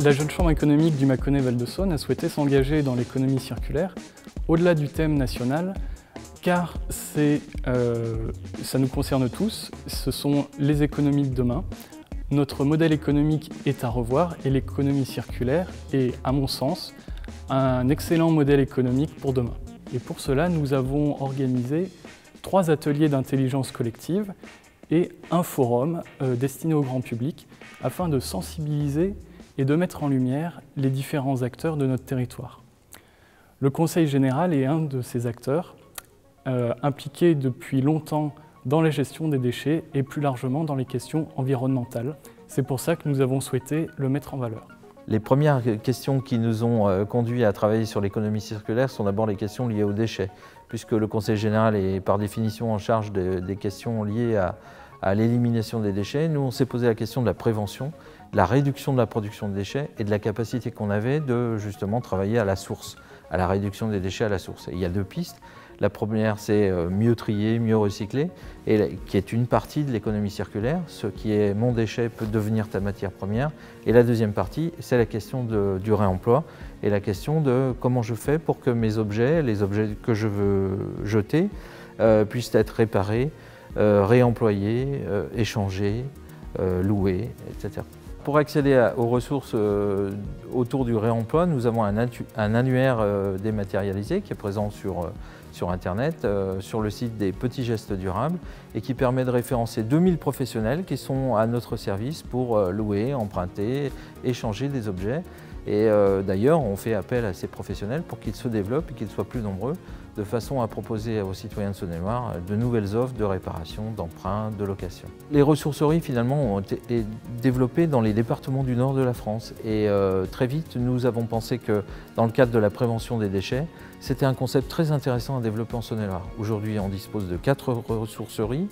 La Jeune Chambre économique du Mâconnais Val-de-Saône a souhaité s'engager dans l'économie circulaire au-delà du thème national, car ça nous concerne tous, ce sont les économies de demain. Notre modèle économique est à revoir et l'économie circulaire est, à mon sens, un excellent modèle économique pour demain. Et pour cela, nous avons organisé 3 ateliers d'intelligence collective et un forum destiné au grand public afin de sensibiliser et de mettre en lumière les différents acteurs de notre territoire. Le Conseil général est un de ces acteurs, impliqué depuis longtemps dans la gestion des déchets et plus largement dans les questions environnementales. C'est pour ça que nous avons souhaité le mettre en valeur. Les premières questions qui nous ont conduits à travailler sur l'économie circulaire sont d'abord les questions liées aux déchets, puisque le Conseil général est par définition en charge des questions liées à l'élimination des déchets. Nous, on s'est posé la question de la prévention, de la réduction de la production de déchets et de la capacité qu'on avait de justement travailler à la source, à la réduction des déchets à la source. Et il y a 2 pistes. La première, c'est mieux trier, mieux recycler, et qui est une partie de l'économie circulaire. Ce qui est mon déchet peut devenir ta matière première. Et la deuxième partie, c'est la question du réemploi et la question de comment je fais pour que mes objets, les objets que je veux jeter, puissent être réparés, réemployés, échangés, loués, etc. Pour accéder aux ressources autour du réemploi, nous avons un annuaire dématérialisé qui est présent sur Internet, sur le site des Petits Gestes Durables et qui permet de référencer 2000 professionnels qui sont à notre service pour louer, emprunter, échanger des objets. Et d'ailleurs, on fait appel à ces professionnels pour qu'ils se développent et qu'ils soient plus nombreux, de façon à proposer aux citoyens de Saône-et-Loire de nouvelles offres de réparation, d'emprunt, de location. Les ressourceries, finalement, ont été développées dans les départements du nord de la France. Et très vite, nous avons pensé que, dans le cadre de la prévention des déchets, c'était un concept très intéressant à développer en Saône-et-Loire. Aujourd'hui, on dispose de 4 ressourceries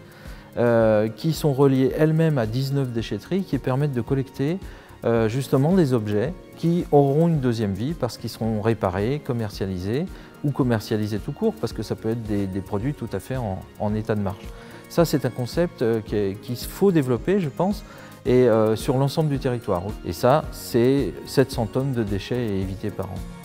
qui sont reliées elles-mêmes à 19 déchetteries qui permettent de collecter justement des objets qui auront une deuxième vie parce qu'ils seront réparés, commercialisés ou commercialisés tout court parce que ça peut être des produits tout à fait en état de marche. Ça, c'est un concept qu'il faut développer, je pense, et sur l'ensemble du territoire. Et ça, c'est 700 tonnes de déchets à éviter par an.